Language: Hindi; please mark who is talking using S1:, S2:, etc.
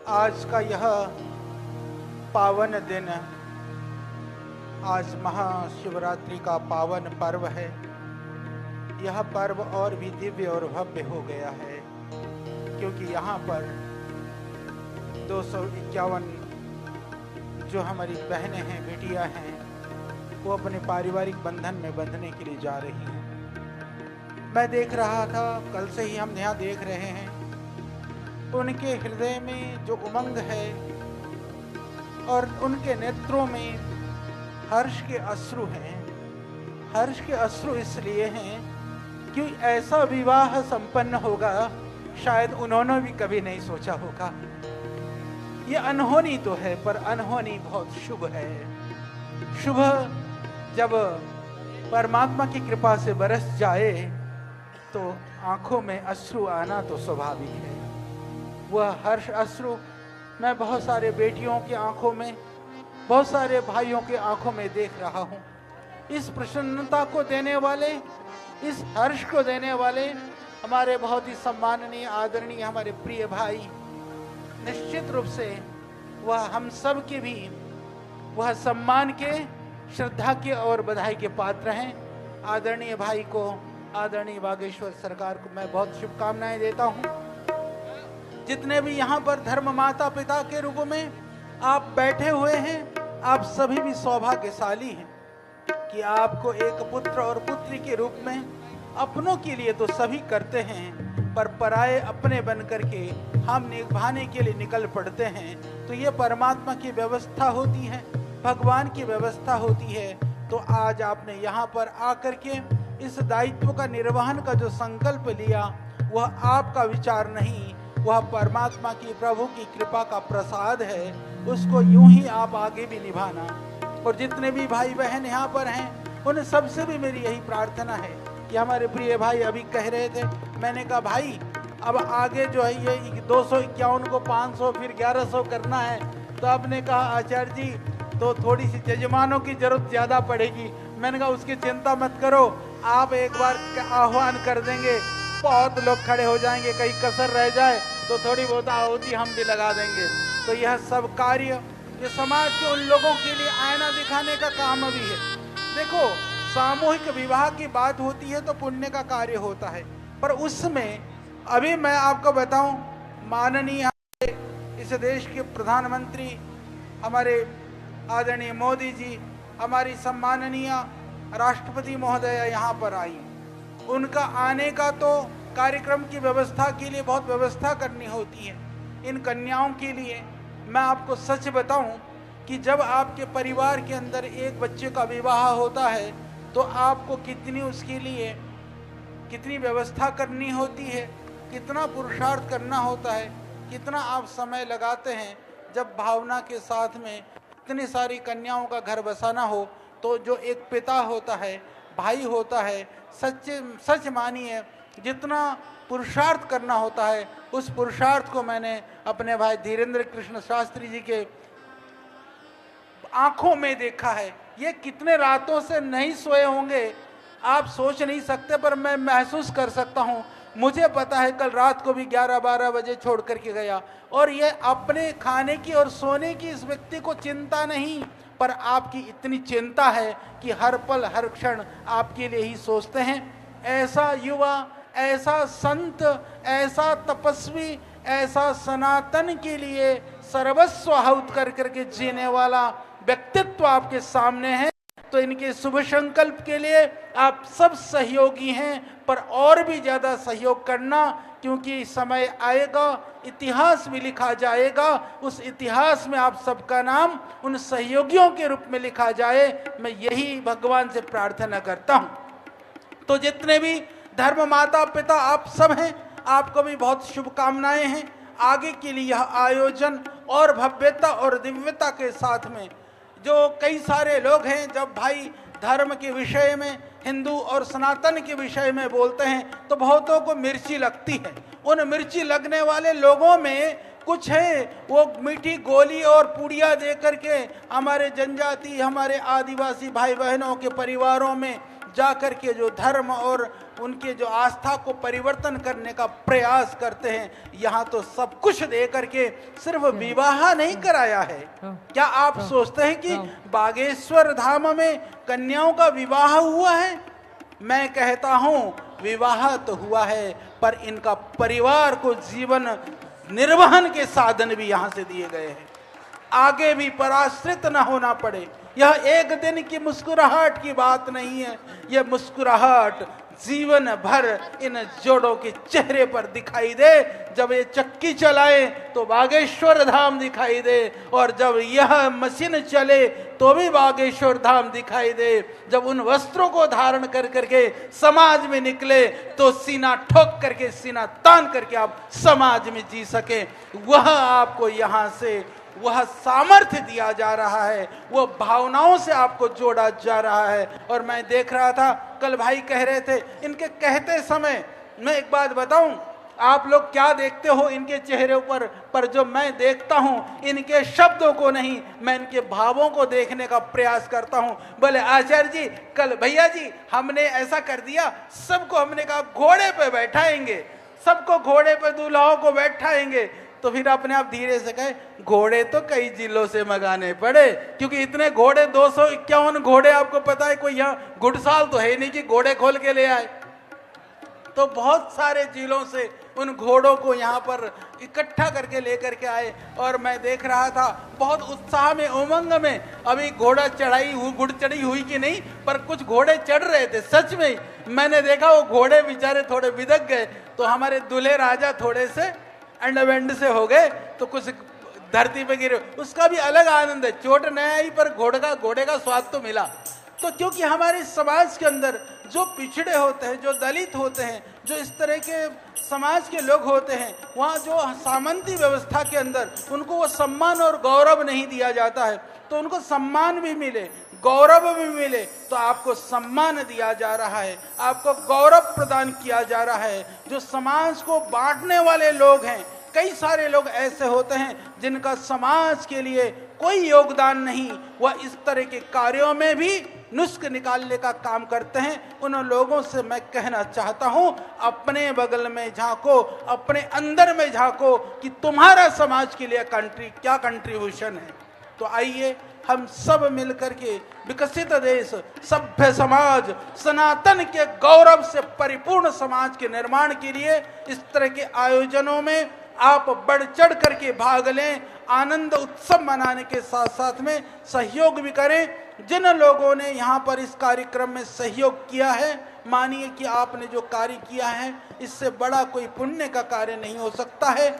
S1: आज का यह पावन दिन, आज महाशिवरात्रि का पावन पर्व है। यह पर्व और भी दिव्य और भव्य हो गया है, क्योंकि यहाँ पर 251 जो हमारी बहनें हैं, बेटियां हैं, वो अपने पारिवारिक बंधन में बंधने के लिए जा रही हैं। मैं देख रहा था, कल से ही हम यहाँ देख रहे हैं, उनके हृदय में जो उमंग है और उनके नेत्रों में हर्ष के अश्रु हैं। हर्ष के अश्रु इसलिए हैं कि ऐसा विवाह संपन्न होगा, शायद उन्होंने भी कभी नहीं सोचा होगा। ये अनहोनी तो है, पर अनहोनी बहुत शुभ है। शुभ जब परमात्मा की कृपा से बरस जाए तो आंखों में अश्रु आना तो स्वाभाविक है। वह हर्ष अश्रु मैं बहुत सारे बेटियों की आंखों में, बहुत सारे भाइयों की आंखों में देख रहा हूँ। इस प्रसन्नता को देने वाले, इस हर्ष को देने वाले हमारे बहुत ही सम्माननीय, आदरणीय हमारे प्रिय भाई, निश्चित रूप से वह हम सब के भी वह सम्मान के, श्रद्धा के और बधाई के पात्र हैं। आदरणीय भाई को, आदरणीय बागेश्वर सरकार को मैं बहुत शुभकामनाएं देता हूँ। जितने भी यहाँ पर धर्म माता पिता के रूप में आप बैठे हुए हैं, आप सभी भी सौभाग्यशाली हैं कि आपको एक पुत्र और पुत्री के रूप में, अपनों के लिए तो सभी करते हैं, पर पराये अपने बन करके हम निभाने के लिए निकल पड़ते हैं। तो ये परमात्मा की व्यवस्था होती है, भगवान की व्यवस्था होती है। तो आज आपने यहाँ पर आकर के इस दायित्व का निर्वहन का जो संकल्प लिया, वह आपका विचार नहीं, वह परमात्मा की, प्रभु की कृपा का प्रसाद है। उसको यूं ही आप आगे भी निभाना। और जितने भी भाई बहन यहाँ पर हैं, उन सबसे भी मेरी यही प्रार्थना है कि हमारे प्रिय भाई अभी कह रहे थे, मैंने कहा भाई अब आगे जो है ये 251 को 500 फिर 1100 करना है। तो आपने कहा आचार्य जी तो थोड़ी सी जजमानों की जरूरत ज़्यादा पड़ेगी। मैंने कहा उसकी चिंता मत करो, आप एक बार आह्वान कर देंगे, बहुत लोग खड़े हो जाएंगे, कहीं कसर रह जाए तो थोड़ी बहुत आहुति हम भी लगा देंगे। तो यह सब कार्य ये समाज के उन लोगों के लिए आईना दिखाने का काम भी है। देखो, सामूहिक विवाह की बात होती है तो पुण्य का कार्य होता है, पर उसमें अभी मैं आपको बताऊं, माननीय इस देश के प्रधानमंत्री हमारे आदरणीय मोदी जी, हमारी सम्माननीय राष्ट्रपति महोदया यहाँ पर आई। उनका आने का तो कार्यक्रम की व्यवस्था के लिए बहुत व्यवस्था करनी होती है। इन कन्याओं के लिए मैं आपको सच बताऊं कि जब आपके परिवार के अंदर एक बच्चे का विवाह होता है तो आपको कितनी उसके लिए कितनी व्यवस्था करनी होती है, कितना पुरुषार्थ करना होता है, कितना आप समय लगाते हैं। जब भावना के साथ में इतनी सारी कन्याओं का घर बसाना हो, तो जो एक पिता होता है, भाई होता है, सच मानिए जितना पुरुषार्थ करना होता है, उस पुरुषार्थ को मैंने अपने भाई धीरेन्द्र कृष्ण शास्त्री जी के आंखों में देखा है। ये कितने रातों से नहीं सोए होंगे, आप सोच नहीं सकते, पर मैं महसूस कर सकता हूँ। मुझे पता है कल रात को भी 11-12 बजे छोड़ करके गया। और ये अपने खाने की और सोने की इस व्यक्ति को चिंता नहीं, पर आपकी इतनी चिंता है कि हर पल हर क्षण आपके लिए ही सोचते हैं। ऐसा युवा, ऐसा संत, ऐसा तपस्वी, ऐसा सनातन के लिए सर्वस्व आहुत कर करके जीने वाला व्यक्तित्व आपके सामने है। तो इनके शुभ संकल्प के लिए आप सब सहयोगी हैं, पर और भी ज़्यादा सहयोग करना, क्योंकि समय आएगा, इतिहास भी लिखा जाएगा। उस इतिहास में आप सबका नाम उन सहयोगियों के रूप में लिखा जाए, मैं यही भगवान से प्रार्थना करता हूँ। तो जितने भी धर्म माता पिता आप सब हैं, आपको भी बहुत शुभकामनाएं हैं। आगे के लिए यह आयोजन और भव्यता और दिव्यता के साथ में, जो कई सारे लोग हैं, जब भाई धर्म के विषय में, हिंदू और सनातन के विषय में बोलते हैं तो बहुतों को मिर्ची लगती है। उन मिर्ची लगने वाले लोगों में कुछ है वो मीठी गोली और पूड़िया दे करके हमारे जनजाति, हमारे आदिवासी भाई बहनों के परिवारों में जा कर के जो धर्म और उनके जो आस्था को परिवर्तन करने का प्रयास करते हैं। यहाँ तो सब कुछ दे करके सिर्फ विवाह नहीं कराया है। क्या आप सोचते हैं कि बागेश्वर धाम में कन्याओं का विवाह हुआ है? मैं कहता हूं विवाह तो हुआ है, पर इनका परिवार को जीवन निर्वहन के साधन भी यहां से दिए गए हैं, आगे भी पराश्रित न होना पड़े। यह एक दिन की मुस्कुराहट की बात नहीं है, यह मुस्कुराहट जीवन भर इन जोड़ों के चेहरे पर दिखाई दे। जब ये चक्की चलाए तो बागेश्वर धाम दिखाई दे, और जब यह मशीन चले तो भी बागेश्वर धाम दिखाई दे। जब उन वस्त्रों को धारण कर करके समाज में निकले तो सीना ठोक करके, सीना तान करके आप समाज में जी सके, वह आपको यहाँ से वह सामर्थ्य दिया जा रहा है, वह भावनाओं से आपको जोड़ा जा रहा है। और मैं देख रहा था, कल भाई कह रहे थे, इनके कहते समय मैं एक बात बताऊं, आप लोग क्या देखते हो इनके चेहरे पर जो मैं देखता हूं, इनके शब्दों को नहीं, मैं इनके भावों को देखने का प्रयास करता हूं। बोले आचार्य जी, कल भैया जी हमने ऐसा कर दिया, सबको हमने कहा घोड़े पे बैठाएंगे, सबको घोड़े पे दूल्हाओं को बैठाएंगे। तो फिर अपने आप धीरे से कहे, घोड़े तो कई जिलों से मंगाने पड़े, क्योंकि इतने घोड़े 251 घोड़े, आपको पता है कोई यहाँ गुड़साल तो है नहीं कि घोड़े खोल के ले आए। तो बहुत सारे जिलों से उन घोड़ों को यहाँ पर इकट्ठा करके लेकर के आए। और मैं देख रहा था बहुत उत्साह में, उमंग में, अभी घोड़ा गुड़ चढ़ी हुई कि नहीं, पर कुछ घोड़े चढ़ रहे थे। सच में मैंने देखा वो घोड़े बेचारे थोड़े बिदक गए, तो हमारे दूल्हे राजा थोड़े से अंडवेंड से हो गए, तो कुछ धरती पे गिरे। उसका भी अलग आनंद है, चोट नहीं आई पर घोड़े का स्वाद तो मिला। तो क्योंकि हमारे समाज के अंदर जो पिछड़े होते हैं, जो दलित होते हैं, जो इस तरह के समाज के लोग होते हैं, वहाँ जो सामंती व्यवस्था के अंदर उनको वो सम्मान और गौरव नहीं दिया जाता है, तो उनको सम्मान भी मिले, गौरव भी मिले। तो आपको सम्मान दिया जा रहा है, आपको गौरव प्रदान किया जा रहा है। जो समाज को बांटने वाले लोग हैं, कई सारे लोग ऐसे होते हैं जिनका समाज के लिए कोई योगदान नहीं, वह इस तरह के कार्यों में भी नुस्ख निकालने का काम करते हैं। उन लोगों से मैं कहना चाहता हूं, अपने बगल में झांको, अपने अंदर में झांको कि तुम्हारा समाज के लिए क्या कंट्रीब्यूशन है। तो आइए हम सब मिलकर के विकसित देश, सभ्य समाज, सनातन के गौरव से परिपूर्ण समाज के निर्माण के लिए इस तरह के आयोजनों में आप बढ़ चढ़ करके भाग लें। आनंद उत्सव मनाने के साथ साथ में सहयोग भी करें। जिन लोगों ने यहाँ पर इस कार्यक्रम में सहयोग किया है, मानिए कि आपने जो कार्य किया है, इससे बड़ा कोई पुण्य का कार्य नहीं हो सकता है।